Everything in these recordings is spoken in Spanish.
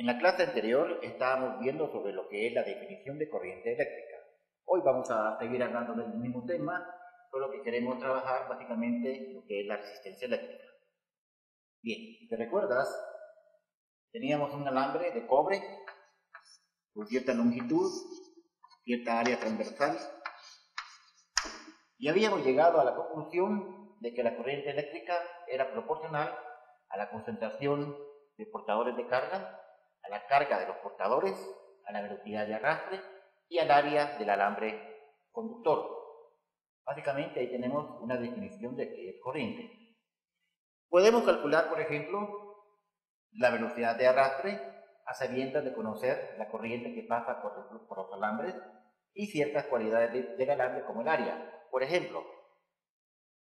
En la clase anterior estábamos viendo sobre lo que es la definición de corriente eléctrica. Hoy vamos a seguir hablando del mismo tema, solo que queremos trabajar básicamente lo que es la resistencia eléctrica. Bien, si te recuerdas, teníamos un alambre de cobre con cierta longitud, cierta área transversal, y habíamos llegado a la conclusión de que la corriente eléctrica era proporcional a la concentración de portadores de carga, a la carga de los portadores, a la velocidad de arrastre y al área del alambre conductor. Básicamente ahí tenemos una definición de qué es corriente. Podemos calcular, por ejemplo, la velocidad de arrastre a sabiendas de conocer la corriente que pasa por los alambres y ciertas cualidades del alambre como el área. Por ejemplo,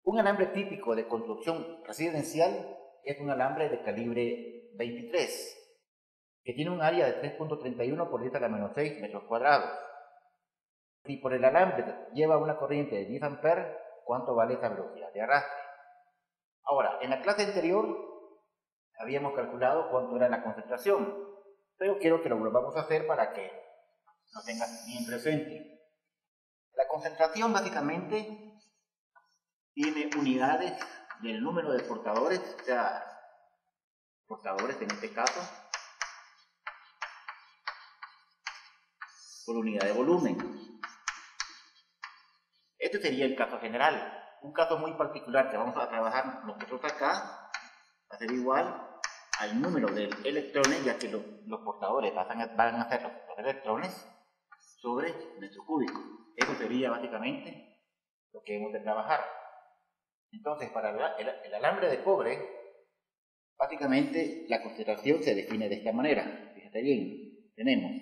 un alambre típico de construcción residencial es un alambre de calibre 23, que tiene un área de 3.31 por 10 a la menos 6 metros cuadrados. Si por el alambre lleva una corriente de 10 amperes, ¿cuánto vale esa velocidad de arrastre? Ahora, en la clase anterior habíamos calculado cuánto era la concentración, pero quiero que lo volvamos a hacer para que lo tengas bien presente. La concentración básicamente tiene unidades del número de portadores, o sea, portadores en este caso, por unidad de volumen. Este sería el caso general. Un caso muy particular que vamos a trabajar nosotros acá va a ser igual al número de electrones, ya que los portadores van a ser los electrones sobre metro cúbico. Eso sería básicamente lo que hemos de trabajar. Entonces, para el alambre de cobre, básicamente la concentración se define de esta manera. Fíjate bien, tenemos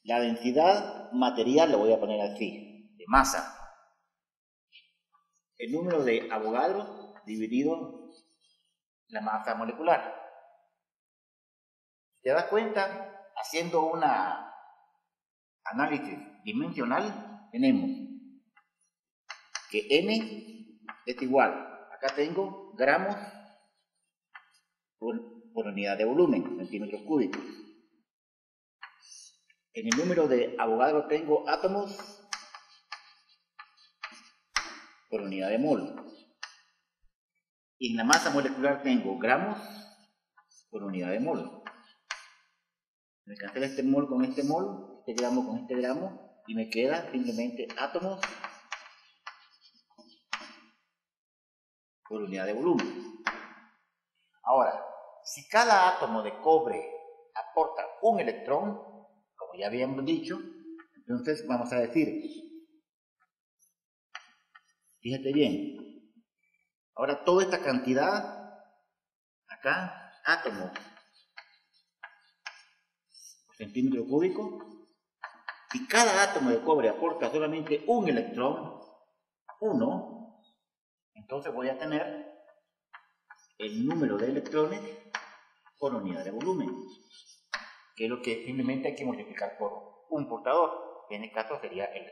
la densidad material, lo voy a poner así, de masa. El número de Avogadro dividido la masa molecular. ¿Te das cuenta? Haciendo un análisis dimensional, tenemos que N es igual, acá tengo gramos por unidad de volumen, centímetros cúbicos. En el número de Avogadro tengo átomos por unidad de mol. Y en la masa molecular tengo gramos por unidad de mol. Me cancela este mol con este mol, este gramo con este gramo, y me queda simplemente átomos por unidad de volumen. Ahora, si cada átomo de cobre aporta un electrón, como ya habíamos dicho, entonces vamos a decir, fíjate bien, ahora toda esta cantidad, acá, átomos por centímetro cúbico, si cada átomo de cobre aporta solamente un electrón, 1, entonces voy a tener el número de electrones por unidad de volumen, que es lo que simplemente hay que multiplicar por un portador, que en este caso sería el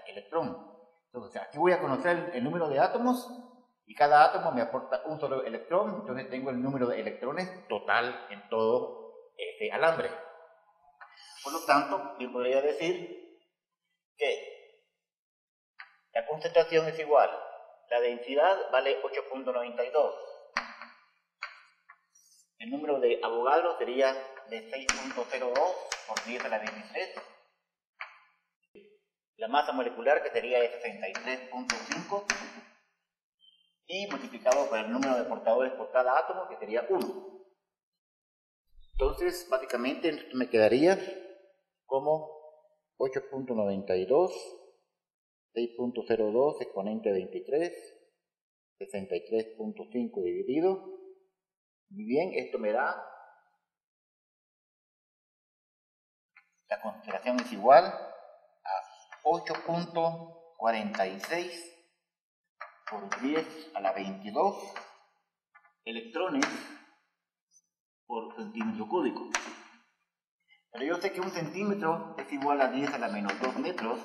electrón. Entonces aquí voy a conocer el número de átomos y cada átomo me aporta un solo electrón, entonces tengo el número de electrones total en todo este alambre. Por lo tanto, yo podría decir que la concentración es igual, la densidad vale 8.92, el número de Avogadro sería de 6.02 por 10 a la 23, la masa molecular que sería de 63.5 y multiplicado por el número de portadores por cada átomo que sería 1. Entonces básicamente esto me quedaría como 8.92, 6.02 exponente 23, 63.5 dividido. Muy bien, esto me da, la concentración es igual a 8.46 por 10 a la 22 electrones por centímetro cúbico. Pero yo sé que un centímetro es igual a 10 a la menos 2 metros,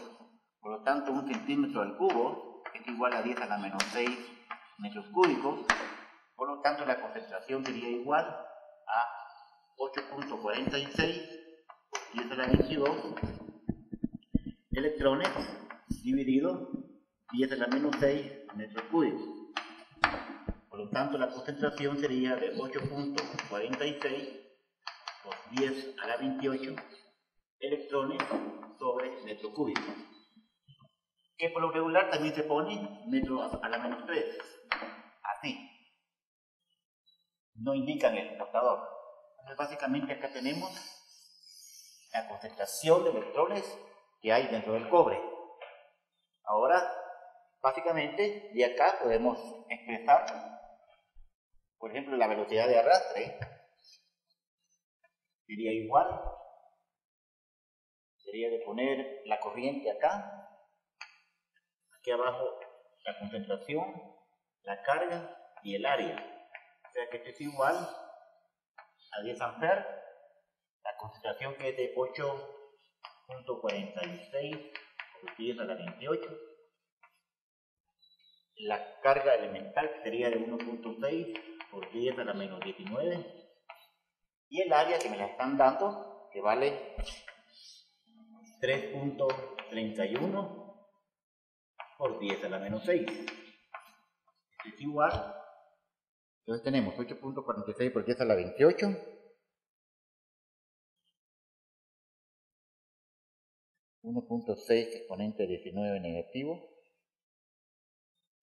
por lo tanto un centímetro al cubo es igual a 10 a la menos 6 metros cúbicos, por lo tanto la concentración sería igual a 8.46 por 10 a la 22 electrones dividido 10 a la menos 6 metros cúbicos. Por lo tanto, la concentración sería de 8.46 por 10 a la 28 electrones sobre metro cúbico, que por lo regular también se pone metro a la menos 3, así, no indican el portador. Entonces, básicamente acá tenemos la concentración de electrones que hay dentro del cobre. Ahora, básicamente, de acá podemos expresar, por ejemplo, la velocidad de arrastre sería igual, sería de poner la corriente acá, aquí abajo la concentración, la carga y el área. O sea que esto es igual a 10 amperes, la concentración que es de 8.46 por 10 a la 28, la carga elemental que sería de 1.6 por 10 a la menos 19, y el área que me la están dando, que vale 3.31 por 10 a la menos 6. Esto es igual. Entonces tenemos 8.46 por 10 a la 28. 1.6 exponente 19 negativo.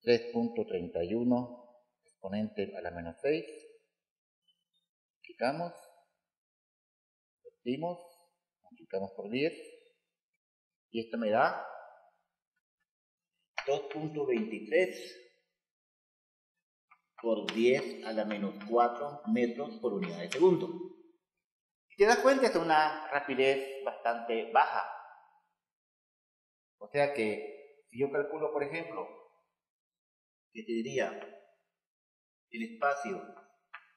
3.31 exponente a la menos 6. Multiplicamos. Invertimos. Multiplicamos por 10. Y esto me da 2.23 por 10 a la menos 4 metros por unidad de segundo. Si te das cuenta, es una rapidez bastante baja. O sea que, si yo calculo, por ejemplo, que te diría el espacio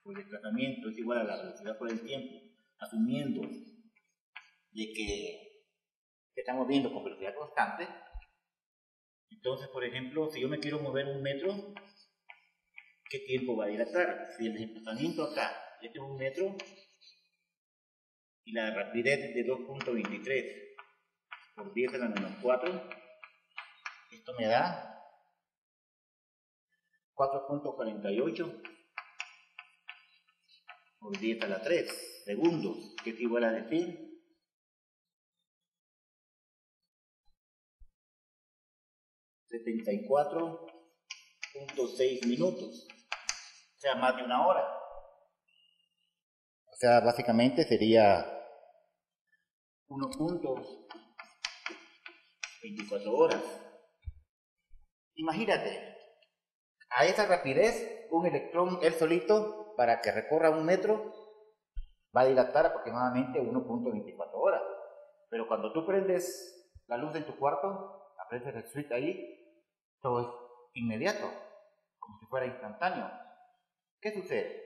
por el desplazamiento es igual a la velocidad por el tiempo, asumiendo de que estamos viendo con velocidad constante, entonces, por ejemplo, si yo me quiero mover un metro, ¿qué tiempo va a dilatar? Si el desplazamiento acá es de 1 metro y la rapidez es de 2.23 por 10 a la menos 4, esto me da 4.48 por 10 a la 3 segundos, que es igual a decir 74.6 minutos, o sea, más de una hora. O sea, básicamente sería 1.24 horas. Imagínate, a esa rapidez, un electrón, él solito, para que recorra 1 metro, va a dilatar aproximadamente 1.24 horas. Pero cuando tú prendes la luz en tu cuarto, aprendes el switch ahí, todo es inmediato, como si fuera instantáneo. ¿Qué sucede?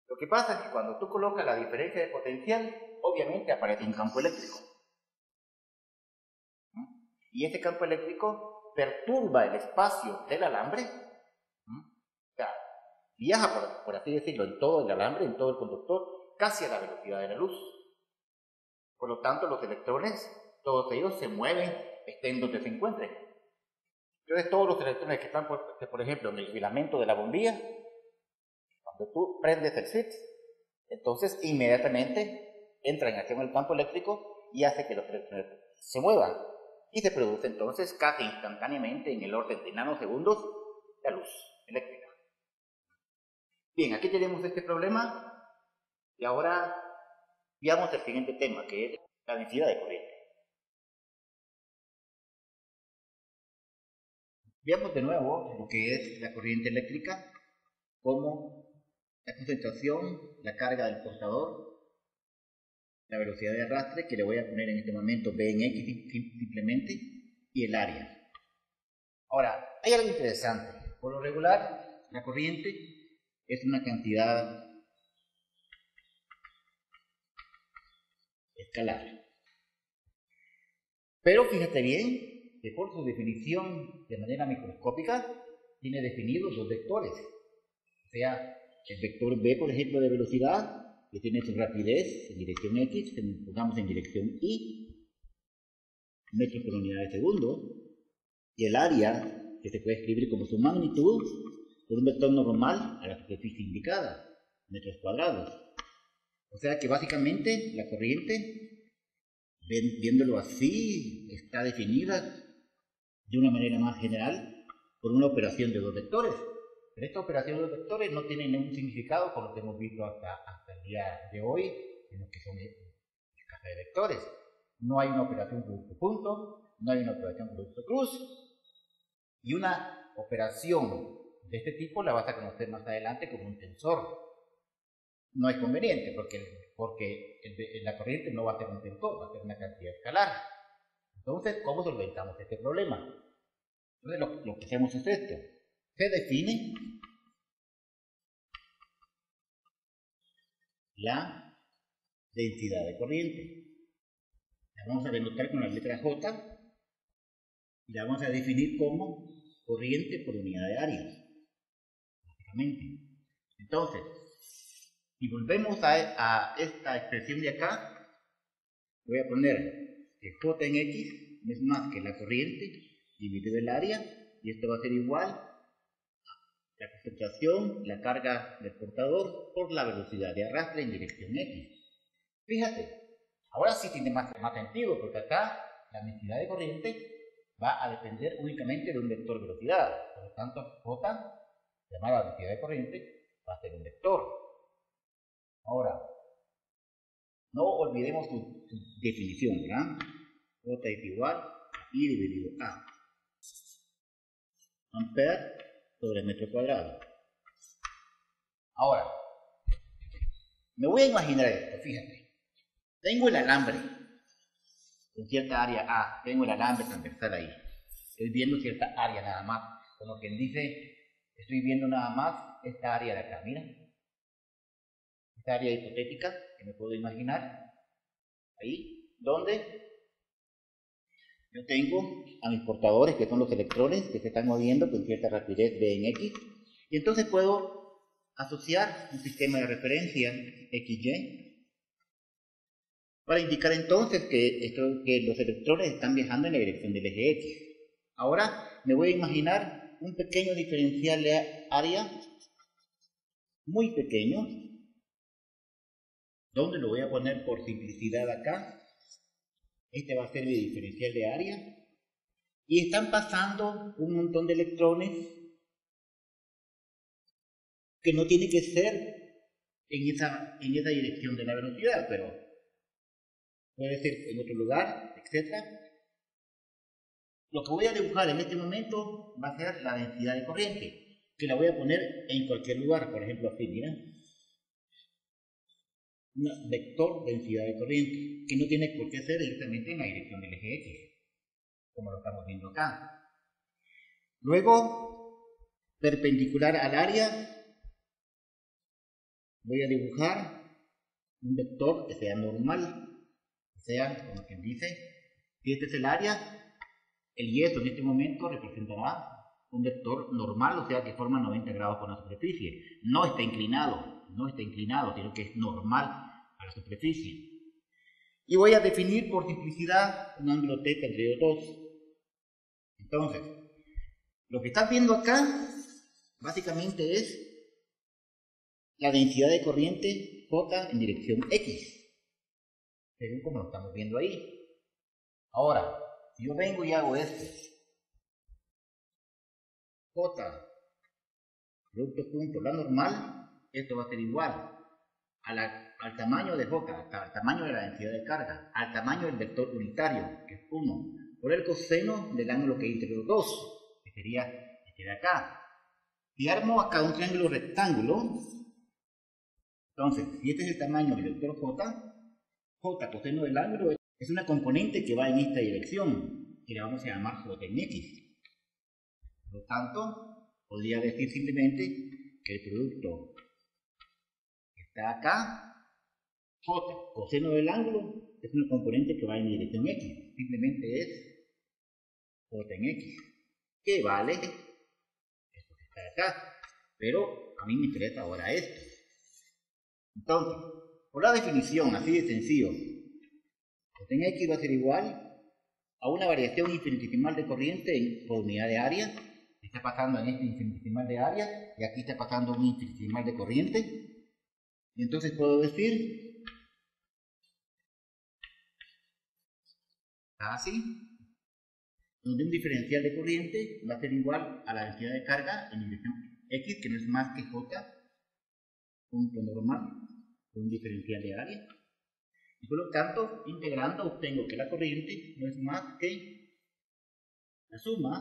Lo que pasa es que cuando tú colocas la diferencia de potencial, obviamente aparece un campo eléctrico. Y este campo eléctrico perturba el espacio del alambre, o sea, viaja, por así decirlo, en todo el alambre, en todo el conductor, casi a la velocidad de la luz. Por lo tanto, los electrones, todos ellos se mueven, estén donde se encuentren. Entonces, todos los electrones que están, por ejemplo, en el filamento de la bombilla, cuando tú prendes el switch, entonces inmediatamente entra en acción el campo eléctrico y hace que los electrones se muevan. Y se produce entonces casi instantáneamente, en el orden de nanosegundos, la luz eléctrica. Bien, aquí tenemos este problema y ahora veamos el siguiente tema, que es la densidad de corriente. Veamos de nuevo lo que es la corriente eléctrica, como la concentración, la carga del portador, la velocidad de arrastre, que le voy a poner en este momento B en X simplemente, y el área. Ahora, hay algo interesante. Por lo regular, la corriente es una cantidad escalar. Pero fíjate bien que por su definición de manera microscópica tiene definidos los vectores. O sea, el vector B, por ejemplo, de velocidad que tiene su rapidez en dirección X, que pongamos en dirección Y, metros por unidad de segundo, y el área, que se puede escribir como su magnitud, por un vector normal a la superficie indicada, metros cuadrados. O sea que básicamente la corriente, viéndolo así, está definida de una manera más general por una operación de dos vectores. Pero esta operación de dos vectores no tiene ningún significado por lo que hemos visto hasta el día de hoy, en lo que son cajas de vectores. No hay una operación producto-punto, no hay una operación producto-cruz, y una operación de este tipo la vas a conocer más adelante como un tensor. No es conveniente porque la corriente no va a ser un tensor, va a ser una cantidad escalar. Entonces, ¿cómo solventamos este problema? Entonces, lo que hacemos es esto. Se define la densidad de corriente. La vamos a denotar con la letra J y la vamos a definir como corriente por unidad de área. Básicamente. Entonces, si volvemos a esta expresión de acá, voy a poner que J en X es más que la corriente dividido el área, y esto va a ser igual a la concentración, la carga del portador por la velocidad de arrastre en dirección X. Fíjate, ahora sí tiene más sentido, porque acá la densidad de corriente va a depender únicamente de un vector velocidad. Por lo tanto, J, llamada densidad de corriente, va a ser un vector. Ahora, no olvidemos su definición, ¿verdad? J es igual a I dividido A. Ampere sobre metro cuadrado. Ahora, me voy a imaginar esto, fíjate. Tengo el alambre en cierta área A, tengo el alambre transversal ahí. Estoy viendo cierta área nada más. Como quien dice, estoy viendo nada más esta área de acá, mira. Esta área hipotética que me puedo imaginar. Ahí, donde yo tengo a mis portadores, que son los electrones, que se están moviendo con cierta rapidez v en x, y entonces puedo asociar un sistema de referencia XY para indicar entonces que los electrones están viajando en la dirección del eje X. Ahora me voy a imaginar un pequeño diferencial de área, muy pequeño, donde lo voy a poner por simplicidad acá. Este va a ser mi diferencial de área. Y están pasando un montón de electrones que no tiene que ser en esa dirección de la velocidad, pero puede ser en otro lugar, etc. Lo que voy a dibujar en este momento va a ser la densidad de corriente, que la voy a poner en cualquier lugar, por ejemplo así, mira. Una vector densidad de corriente, que no tiene por qué ser directamente en la dirección del eje X, como lo estamos viendo acá. Luego, perpendicular al área, voy a dibujar un vector que sea normal, o sea, como quien dice, si este es el área, el yeso en este momento representará un vector normal, o sea, que forma 90 grados con la superficie. No está inclinado, sino que es normal a la superficie. Y voy a definir por simplicidad un ángulo θ entre ellos dos. Entonces, lo que estás viendo acá, básicamente es la densidad de corriente J en dirección X, según como lo estamos viendo ahí. Ahora, si yo vengo y hago esto, J, producto punto, la normal, esto va a ser igual al tamaño de J, al tamaño de la densidad de carga, al tamaño del vector unitario, que es 1, por el coseno del ángulo que hay entre los dos, que sería este de acá. Si armo acá un triángulo rectángulo, entonces, si este es el tamaño del vector J, J coseno del ángulo es una componente que va en esta dirección, que la vamos a llamar J en X. Por lo tanto, podría decir simplemente que el producto que está acá, J coseno del ángulo, es una componente que va en dirección X. Simplemente es J en X, que vale esto que está acá. Pero a mí me interesa ahora esto. Entonces, Por la definición, así de sencillo, en X va a ser igual a una variación infinitesimal de corriente por unidad de área. Está pasando en este infinitesimal de área y aquí está pasando un infinitesimal de corriente. Y entonces puedo decir así, donde un diferencial de corriente va a ser igual a la densidad de carga en dirección X, que no es más que J, punto normal, por un diferencial de área. Y por lo tanto, integrando, obtengo que la corriente no es más que la suma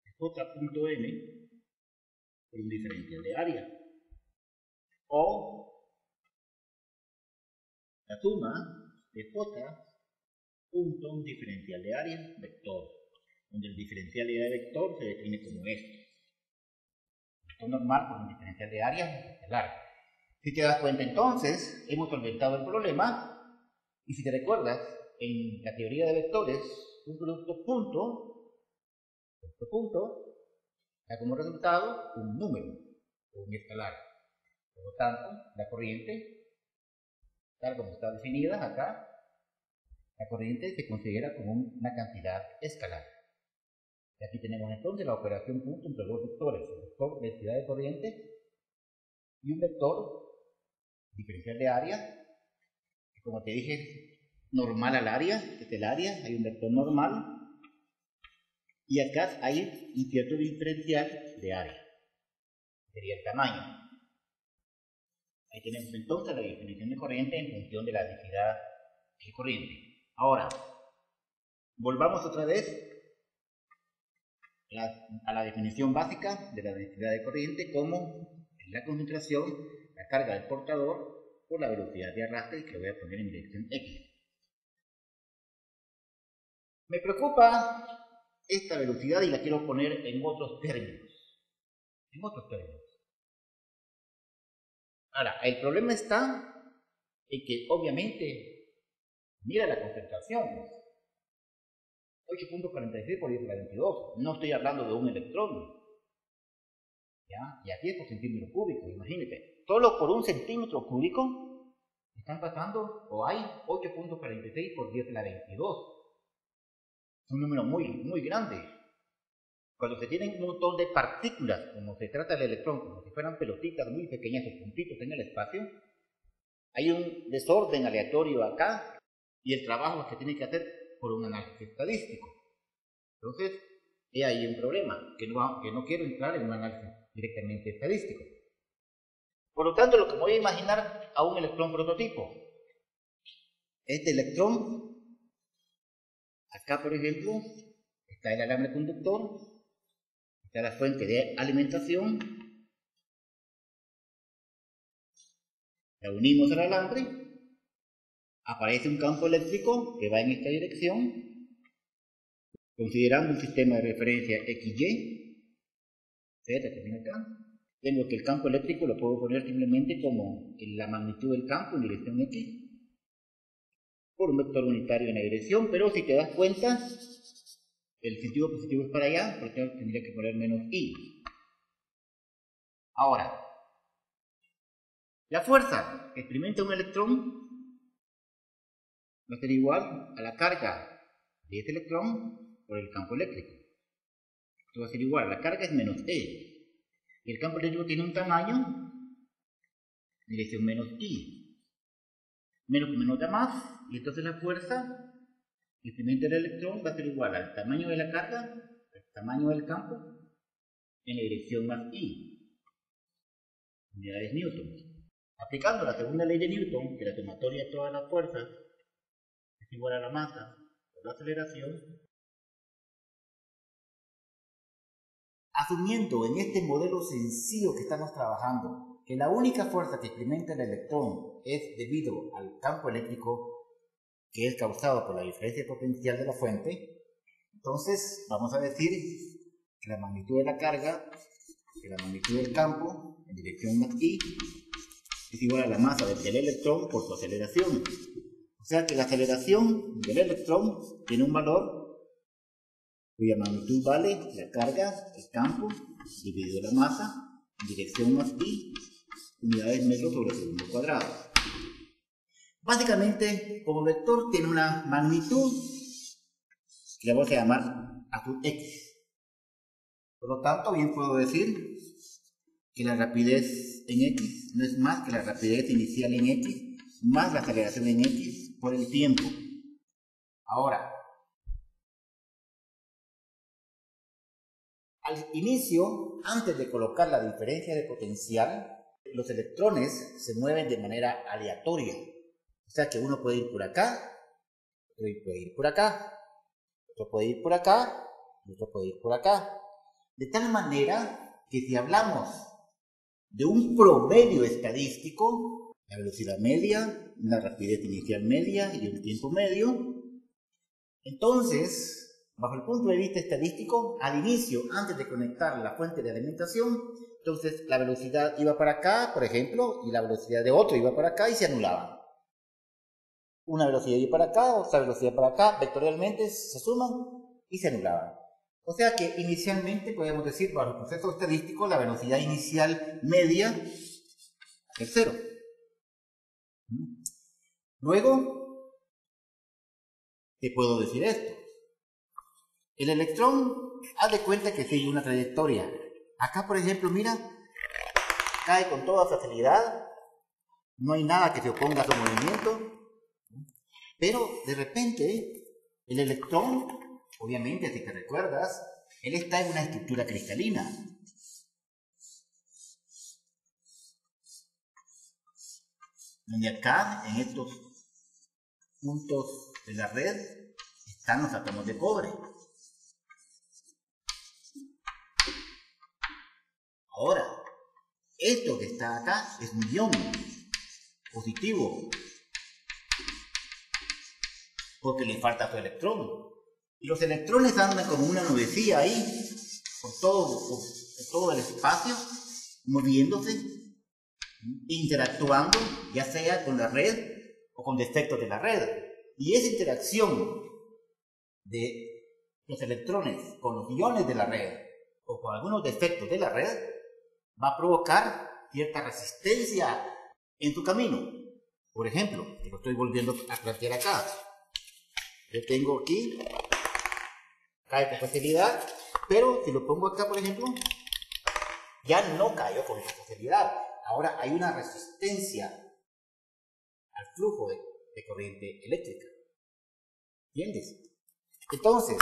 de J.M por un diferencial de área, o la suma de J punto un diferencial de área vector, donde el diferencial de área vector se define como esto. Vector normal por un diferencial de área escalar. Si te das cuenta entonces, hemos solventado el problema, y si te recuerdas, en la teoría de vectores, un producto punto da como resultado un número, o un escalar. Por lo tanto, la corriente, tal como está definida acá, la corriente se considera como una cantidad escalar. Y aquí tenemos entonces la operación punto entre dos vectores, el vector densidad de corriente y un vector diferencial de área, que como te dije, normal al área, desde el área hay un vector normal, y acá hay un cierto diferencial de área, sería el tamaño. Ahí tenemos entonces la definición de corriente en función de la densidad de corriente. Ahora, volvamos otra vez a la definición básica de la densidad de corriente como la concentración, la carga del portador por la velocidad de arrastre, que voy a poner en dirección X. Me preocupa esta velocidad y la quiero poner en otros términos. Ahora, el problema está en que obviamente, mira la concentración, 8.46 por 10 a la 22. No estoy hablando de un electrón. ¿Ya? Y aquí es por centímetro cúbico, imagínate. Solo por un centímetro cúbico están pasando, o hay 8.46 por 10 a la 22. Es un número muy grande. Cuando se tienen un montón de partículas, como se trata del electrón, como si fueran pelotitas muy pequeñas o puntitos en el espacio, hay un desorden aleatorio acá y el trabajo se tiene que hacer por un análisis estadístico. Entonces, he ahí un problema, que no quiero entrar en un análisis directamente estadístico. Por lo tanto, lo que me voy a imaginar a un electrón prototipo. Este electrón, acá por ejemplo, está el alambre conductor, está la fuente de alimentación, la unimos al alambre, aparece un campo eléctrico que va en esta dirección, considerando un sistema de referencia XY, Z que viene acá, tengo que el campo eléctrico lo puedo poner simplemente como la magnitud del campo en dirección X, por un vector unitario en la dirección, pero si te das cuenta, el sentido positivo es para allá, por lo tanto tendría que poner menos I. Ahora, la fuerza que experimenta un electrón va a ser igual a la carga de este electrón por el campo eléctrico. Esto va a ser igual, la carga es menos E. Y el campo eléctrico tiene un tamaño, dirección menos I. Menos da más, y entonces la fuerza que experimenta el electrón va a ser igual al tamaño de la carga, al tamaño del campo, en la dirección más I. Unidades Newton. Aplicando la segunda ley de Newton, que la sumatoria de todas las fuerzas es igual a la masa por la aceleración, asumiendo en este modelo sencillo que estamos trabajando que la única fuerza que experimenta el electrón es debido al campo eléctrico que es causado por la diferencia potencial de la fuente, entonces vamos a decir que la magnitud de la carga, que la magnitud del campo en dirección más I es igual a la masa del electrón por su aceleración. O sea que la aceleración del electrón tiene un valor cuya magnitud vale la carga, el campo, dividido la masa, en dirección más I, unidades metros sobre segundo cuadrado. Básicamente, como vector tiene una magnitud que le vamos a llamar a sub x. Por lo tanto, bien puedo decir que la rapidez en x no es más que la rapidez inicial en x más la aceleración en x por el tiempo. Ahora, al inicio, antes de colocar la diferencia de potencial, los electrones se mueven de manera aleatoria. O sea que uno puede ir por acá, otro puede ir por acá, otro puede ir por acá, y otro puede ir por acá. De tal manera que si hablamos de un promedio estadístico, la velocidad media, la rapidez inicial media y un tiempo medio, entonces, bajo el punto de vista estadístico, al inicio, antes de conectar la fuente de alimentación, entonces la velocidad iba para acá, por ejemplo, y la velocidad de otro iba para acá y se anulaban. Una velocidad iba para acá, otra velocidad para acá, vectorialmente se suman y se anulaban. O sea que inicialmente podemos decir, bajo el proceso estadístico, la velocidad inicial media es 0. Luego, te puedo decir esto. El electrón, haz de cuenta que sigue una trayectoria. Acá, por ejemplo, mira, cae con toda facilidad, no hay nada que se oponga a su movimiento, pero de repente el electrón, obviamente, si te recuerdas, él está en una estructura cristalina. Donde acá, en estos puntos de la red, están los átomos de cobre. Ahora, esto que está acá es un ion positivo, porque le falta su electrón. Y los electrones andan como una nubecilla ahí, por todo el espacio, moviéndose, interactuando, ya sea con la red o con defectos de la red. Y esa interacción de los electrones con los iones de la red o con algunos defectos de la red va a provocar cierta resistencia en tu camino. Por ejemplo, te lo estoy volviendo a plantear acá. Yo tengo aquí, cae con facilidad, pero si lo pongo acá, por ejemplo, ya no cayó con esa facilidad. Ahora hay una resistencia al flujo de corriente eléctrica. ¿Entiendes? Entonces,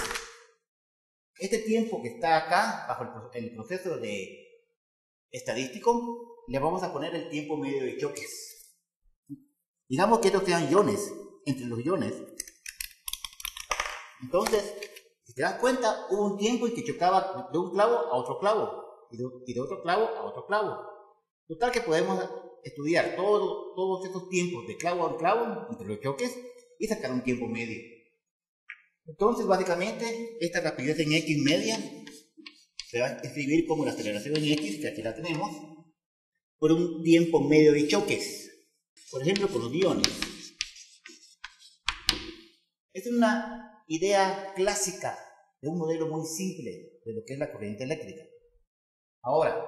este tiempo que está acá, bajo el proceso estadístico, le vamos a poner el tiempo medio de choques. Digamos que estos sean iones, entre los iones. Entonces, si te das cuenta, hubo un tiempo en que chocaba de un clavo a otro clavo, y de otro clavo a otro clavo. Total que podemos estudiar todos estos tiempos de clavo a clavo, entre los choques, y sacar un tiempo medio. Entonces, básicamente, esta rapidez en x media se va a escribir como la aceleración en x, que aquí la tenemos, por un tiempo medio de choques. Por ejemplo, con los iones. Es una idea clásica de un modelo muy simple de lo que es la corriente eléctrica. Ahora,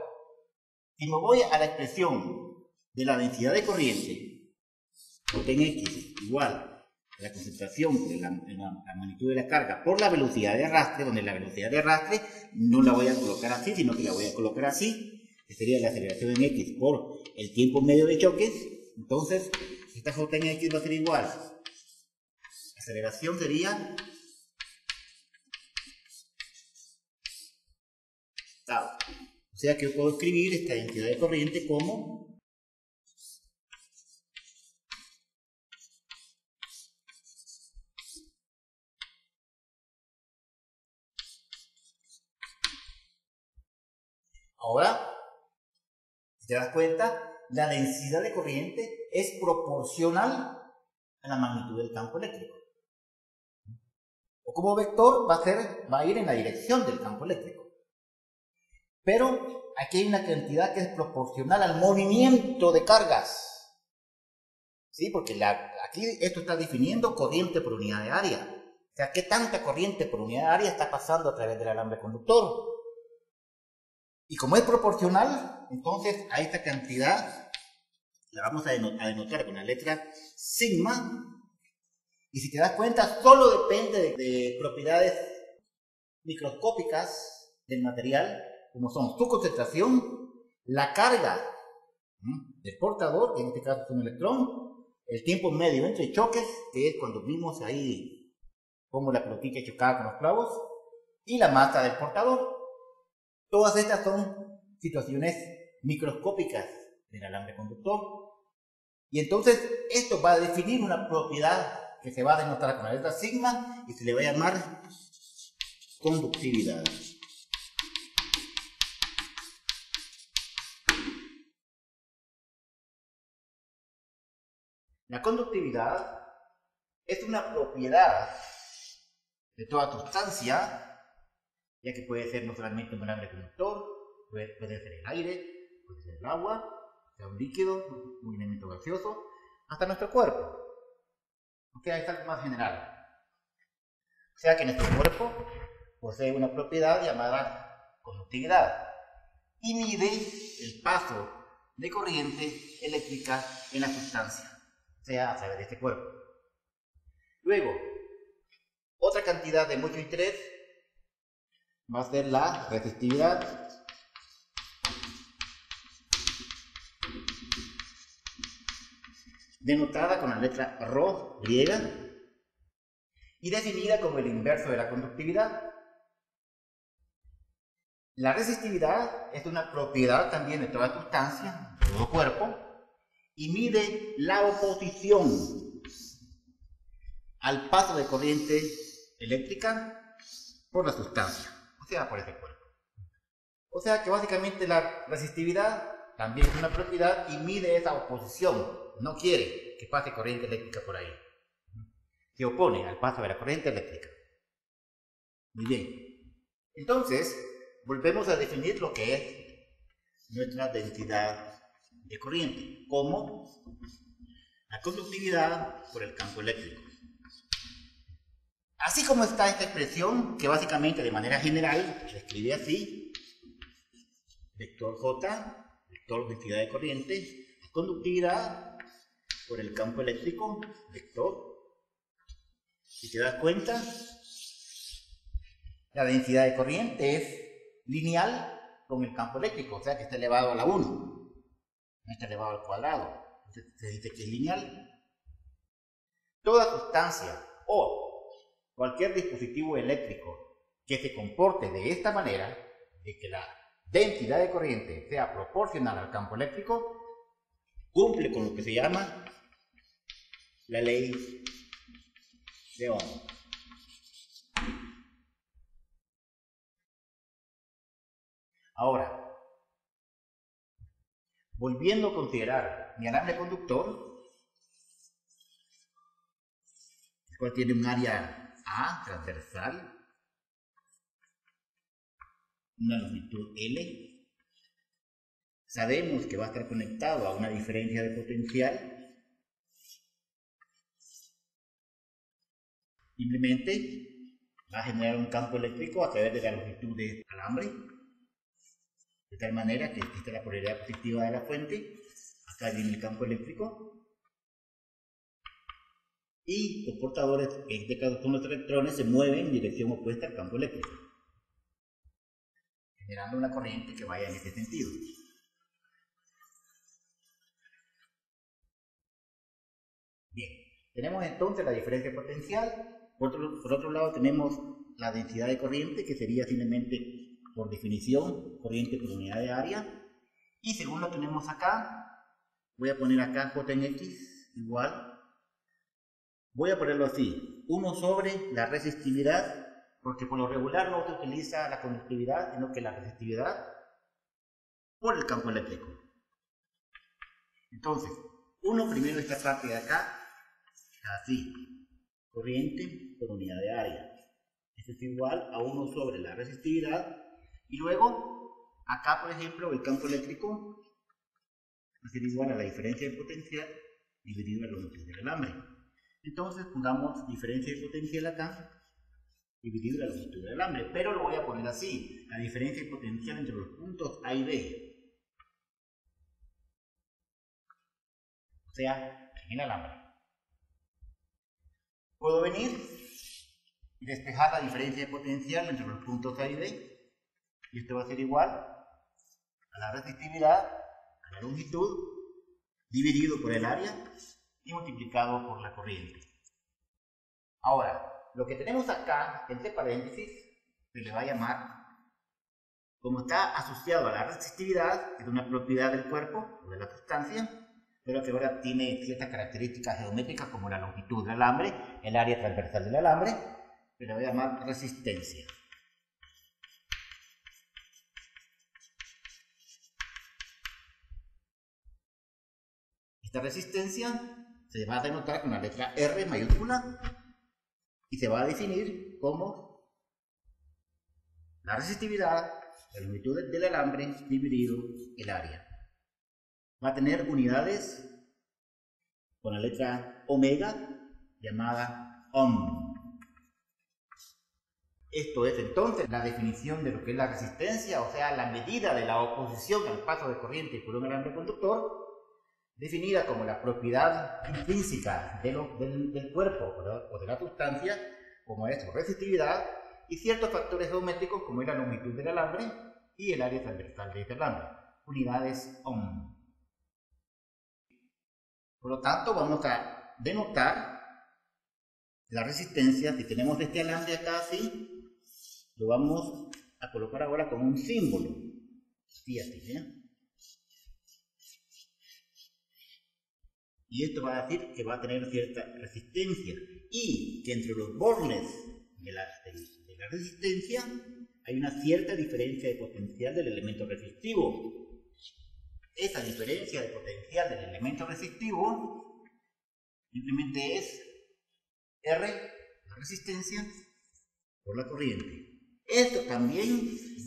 si me voy a la expresión de la densidad de corriente, porque en x igual a la concentración por la magnitud de la carga por la velocidad de arrastre, donde la velocidad de arrastre no la voy a colocar así, sino que la voy a colocar así, que sería la aceleración en x por el tiempo medio de choques. Entonces, esta j en x va a ser igual. La aceleración sería tau. O sea que yo puedo escribir esta densidad de corriente como ahora, si te das cuenta, la densidad de corriente es proporcional a la magnitud del campo eléctrico. O como vector va a ir en la dirección del campo eléctrico. Pero aquí hay una cantidad que es proporcional al movimiento de cargas. ¿Sí? Porque aquí esto está definiendo corriente por unidad de área. O sea, ¿qué tanta corriente por unidad de área está pasando a través del alambre conductor? Y como es proporcional, entonces a esta cantidad la vamos a denotar con la letra sigma. Y si te das cuenta, solo depende de propiedades microscópicas del material, como son su concentración, la carga del portador, que en este caso es un electrón, el tiempo medio entre choques, que es cuando vimos ahí como la pelotita chocaba con los clavos, y la masa del portador. Todas estas son situaciones microscópicas del alambre conductor. Y entonces esto va a definir una propiedad que se va a denotar con la letra sigma y se le va a llamar conductividad. La conductividad es una propiedad de toda sustancia, ya que puede ser no solamente un alambre conductor, puede ser el aire, puede ser el agua, sea un líquido, un elemento gaseoso, hasta nuestro cuerpo. Ok, es algo más general. O sea que nuestro cuerpo posee una propiedad llamada conductividad y mide el paso de corriente eléctrica en la sustancia, o sea, a través de este cuerpo. Luego, otra cantidad de mucho interés va a ser la resistividad. Denotada con la letra Rho griega y definida como el inverso de la conductividad. La resistividad es una propiedad también de toda sustancia, de todo cuerpo, y mide la oposición al paso de corriente eléctrica por la sustancia, o sea, por ese cuerpo. O sea que básicamente la resistividad también es una propiedad y mide esa oposición. No quiere que pase corriente eléctrica por ahí. Se opone al paso de la corriente eléctrica. Muy bien. Entonces, volvemos a definir lo que es nuestra densidad de corriente, como la conductividad por el campo eléctrico. Así como está esta expresión, que básicamente de manera general se escribe así: vector J, vector densidad de corriente, conductividad por el campo eléctrico, vector. Si te das cuenta, la densidad de corriente es lineal con el campo eléctrico, o sea que está elevado a la 1, no está elevado al cuadrado. Entonces se dice que es lineal. Toda sustancia o cualquier dispositivo eléctrico que se comporte de esta manera, de que la densidad de corriente sea proporcional al campo eléctrico, cumple con lo que se llama la ley de Ohm. Ahora, volviendo a considerar mi alambre conductor, el cual tiene un área A transversal, una longitud L, sabemos que va a estar conectado a una diferencia de potencial. Simplemente va a generar un campo eléctrico a través de la longitud del alambre, de tal manera que existe la polaridad positiva de la fuente. Acá viene el campo eléctrico y los portadores, en este caso son los electrones, se mueven en dirección opuesta al campo eléctrico, generando una corriente que vaya en este sentido. Bien, tenemos entonces la diferencia potencial. Por otro lado tenemos la densidad de corriente, que sería simplemente, por definición, corriente por unidad de área. Y según lo tenemos acá, voy a poner acá J en X igual, voy a ponerlo así, 1 sobre la resistividad, porque por lo regular no se utiliza la conductividad, sino que la resistividad por el campo eléctrico. Entonces, 1 primero esta parte de acá, así, corriente por unidad de área. Esto es igual a 1 sobre la resistividad. Y luego, acá por ejemplo, el campo eléctrico va a ser igual a la diferencia de potencial dividido la longitud del alambre. Entonces pongamos diferencia de potencial acá dividido la longitud del alambre. Pero lo voy a poner así: la diferencia de potencial entre los puntos A y B sea, en el alambre. Puedo venir y despejar la diferencia de potencial entre los puntos A y B, y esto va a ser igual a la resistividad, a la longitud, dividido por el área y multiplicado por la corriente. Ahora, lo que tenemos acá, entre paréntesis, se le va a llamar, como está asociado a la resistividad, que es una propiedad del cuerpo o de la sustancia, pero que ahora tiene ciertas características geométricas como la longitud del alambre, el área transversal del alambre, se le va a llamar resistencia. Esta resistencia se va a denotar con la letra R mayúscula y se va a definir como la resistividad, la longitud del alambre dividido el área. Va a tener unidades con la letra omega llamada ohm. Esto es entonces la definición de lo que es la resistencia, o sea, la medida de la oposición al paso de corriente por un alambre conductor, definida como la propiedad intrínseca del cuerpo o de la sustancia, como es su resistividad, y ciertos factores geométricos como es la longitud del alambre y el área transversal de este alambre, unidades ohm. Por lo tanto, vamos a denotar la resistencia. Si tenemos este alambre acá así, lo vamos a colocar ahora como un símbolo. Así, ¿eh? Y esto va a decir que va a tener cierta resistencia y que entre los bornes de la resistencia hay una cierta diferencia de potencial del elemento resistivo. Esa diferencia de potencial del elemento resistivo simplemente es R, la resistencia, por la corriente. Esto también,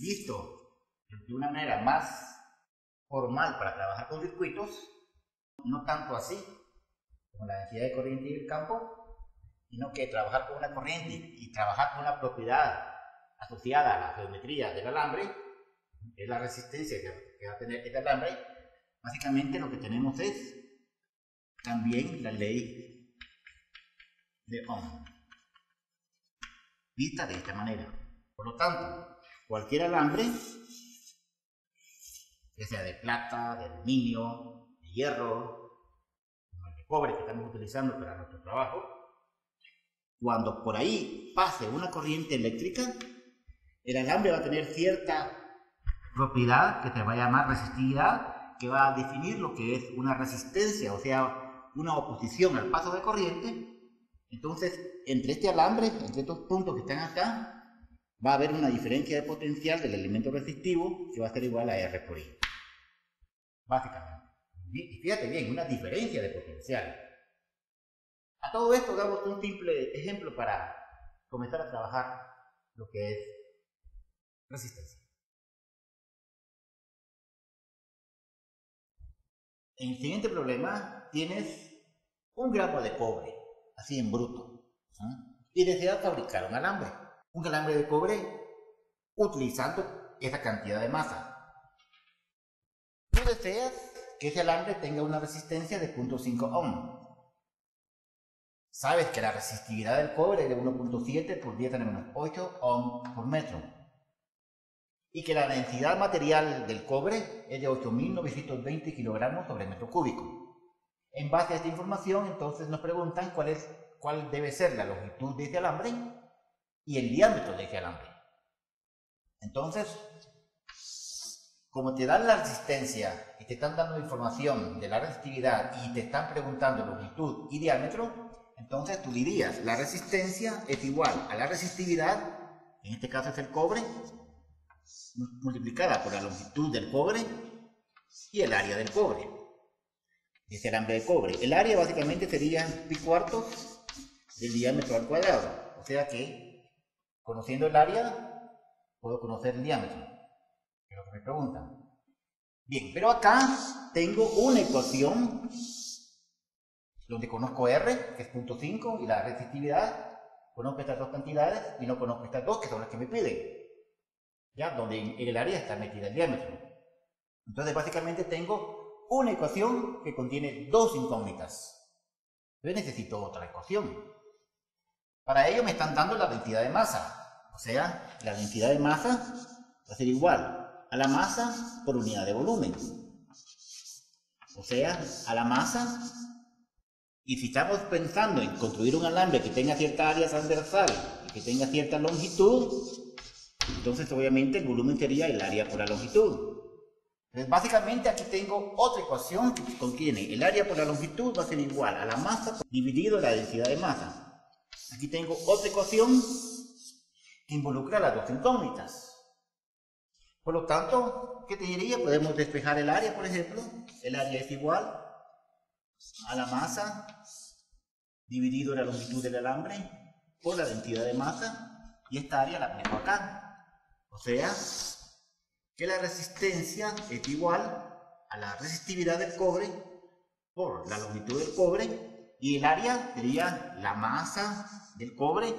visto de una manera más formal para trabajar con circuitos, no tanto así como la densidad de corriente y el campo, sino que trabajar con una corriente y trabajar con una propiedad asociada a la geometría del alambre, que es la resistencia que va a tener este alambre. Básicamente lo que tenemos es también la ley de Ohm, vista de esta manera. Por lo tanto, cualquier alambre, ya sea de plata, de aluminio, de hierro, como el de cobre que estamos utilizando para nuestro trabajo, cuando por ahí pase una corriente eléctrica, el alambre va a tener cierta propiedad que se va a llamar resistividad, que va a definir lo que es una resistencia, o sea, una oposición al paso de corriente. Entonces, entre este alambre, entre estos puntos que están acá, va a haber una diferencia de potencial del elemento resistivo que va a ser igual a R por I. Básicamente. Y fíjate bien, una diferencia de potencial. A todo esto damos un simple ejemplo para comenzar a trabajar lo que es resistencia. En el siguiente problema tienes 1 gramo de cobre, así en bruto, y deseas fabricar un alambre de cobre utilizando esa cantidad de masa. Tú deseas que ese alambre tenga una resistencia de 0.5 ohm. Sabes que la resistividad del cobre es de 1.7 por 10 a la menos 8 ohm por metro. Y que la densidad material del cobre es de 8.920 kilogramos sobre metro cúbico. En base a esta información, entonces nos preguntan cuál debe ser la longitud de este alambre y el diámetro de este alambre. Entonces, como te dan la resistencia y te están dando información de la resistividad y te están preguntando longitud y diámetro, entonces tú dirías, la resistencia es igual a la resistividad, en este caso es el cobre, multiplicada por la longitud del cobre y el área del cobre. Ese alambre de cobre. El área básicamente sería pi4 del diámetro al cuadrado. O sea que, conociendo el área, puedo conocer el diámetro. Es lo que me preguntan. Bien, pero acá tengo una ecuación donde conozco R, que es 0.5, y la resistividad. Conozco estas dos cantidades y no conozco estas dos, que son las que me piden. Ya, donde en el área está metida el diámetro. Entonces, básicamente tengo una ecuación que contiene dos incógnitas. Yo necesito otra ecuación. Para ello me están dando la densidad de masa. O sea, la densidad de masa va a ser igual a la masa por unidad de volumen. O sea, a la masa. Y si estamos pensando en construir un alambre que tenga cierta área transversal y que tenga cierta longitud, entonces obviamente el volumen sería el área por la longitud. Entonces básicamente aquí tengo otra ecuación que contiene el área por la longitud va a ser igual a la masa dividido la densidad de masa. Aquí tengo otra ecuación que involucra las dos incógnitas. Por lo tanto, ¿qué te diría? Podemos despejar el área, por ejemplo. El área es igual a la masa dividido la longitud del alambre por la densidad de masa, y esta área la ponemos acá. O sea, que la resistencia es igual a la resistividad del cobre por la longitud del cobre, y el área sería la masa del cobre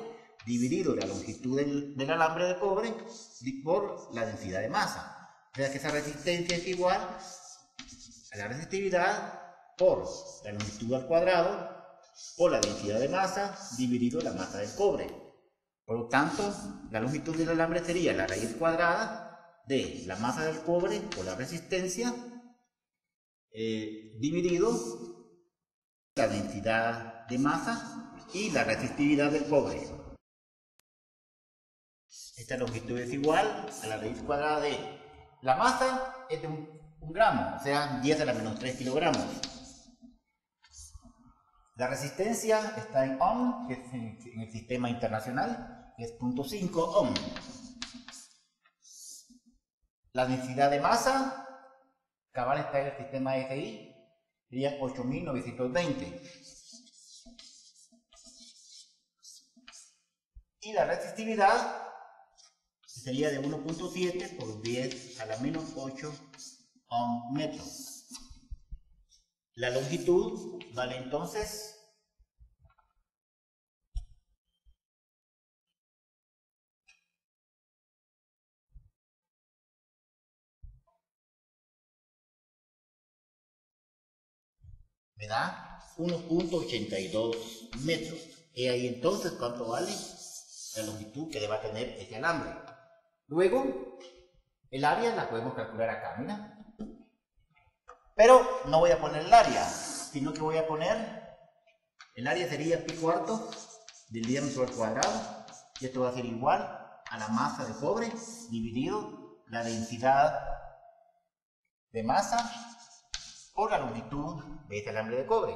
dividido la longitud del alambre de cobre por la densidad de masa. O sea que esa resistencia es igual a la resistividad por la longitud al cuadrado por la densidad de masa dividido la masa del cobre. Por lo tanto, la longitud del alambre sería la raíz cuadrada de la masa del cobre por la resistencia dividido la densidad de masa y la resistividad del cobre. Esta longitud es igual a la raíz cuadrada de la masa es de un gramo, o sea 10 a la menos 3 kilogramos. La resistencia está en ohm, que es en el sistema internacional, que es 0.5 ohm. La densidad de masa, cabal está en el sistema SI, sería 8920. Y la resistividad sería de 1.7 por 10 a la menos 8 ohm metros. La longitud vale entonces me da 1.82 metros. Y ahí entonces cuánto vale la longitud que deba tener este alambre. Luego, el área la podemos calcular acá, mira. Pero no voy a poner el área, sino que voy a poner, el área sería pi cuarto del diámetro al cuadrado, y esto va a ser igual a la masa de cobre dividido la densidad de masa por la longitud de este alambre de cobre.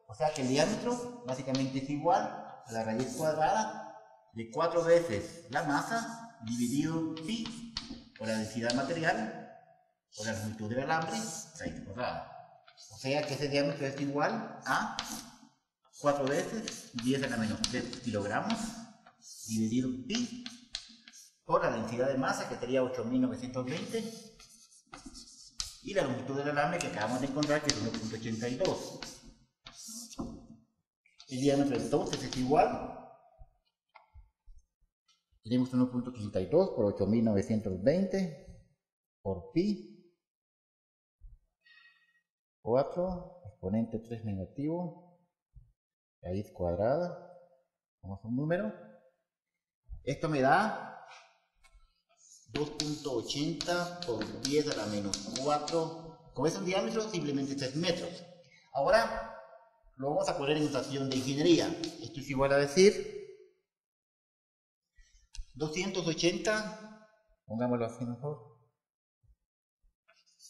O sea que el diámetro básicamente es igual a la raíz cuadrada de 4 veces la masa dividido pi por la densidad material por la longitud del alambre, raíz cuadrada. O sea que ese diámetro es igual a 4 veces 10 a la menos 3 kilogramos dividido pi por la densidad de masa, que sería 8920, y la longitud del alambre que acabamos de encontrar, que es 1.82. El diámetro entonces es igual, tenemos 1.82 por 8920 por pi, 4, exponente 3 negativo, raíz cuadrada, vamos a un número. Esto me da 2.80 por 10 a la menos 4. Como es un diámetro, simplemente 3 metros. Ahora lo vamos a poner en notación de ingeniería. Esto es igual a decir 280, pongámoslo así mejor,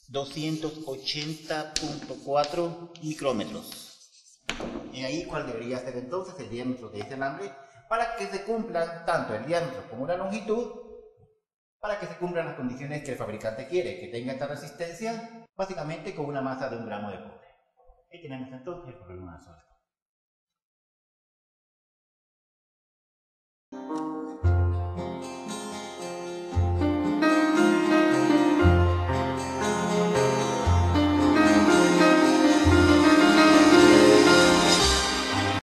280.4 micrómetros. Y ahí cuál debería ser entonces el diámetro de este alambre para que se cumplan tanto el diámetro como la longitud, para que se cumplan las condiciones que el fabricante quiere, que tenga esta resistencia, básicamente con una masa de 1 gramo de cobre. Y tenemos entonces el problema resuelto.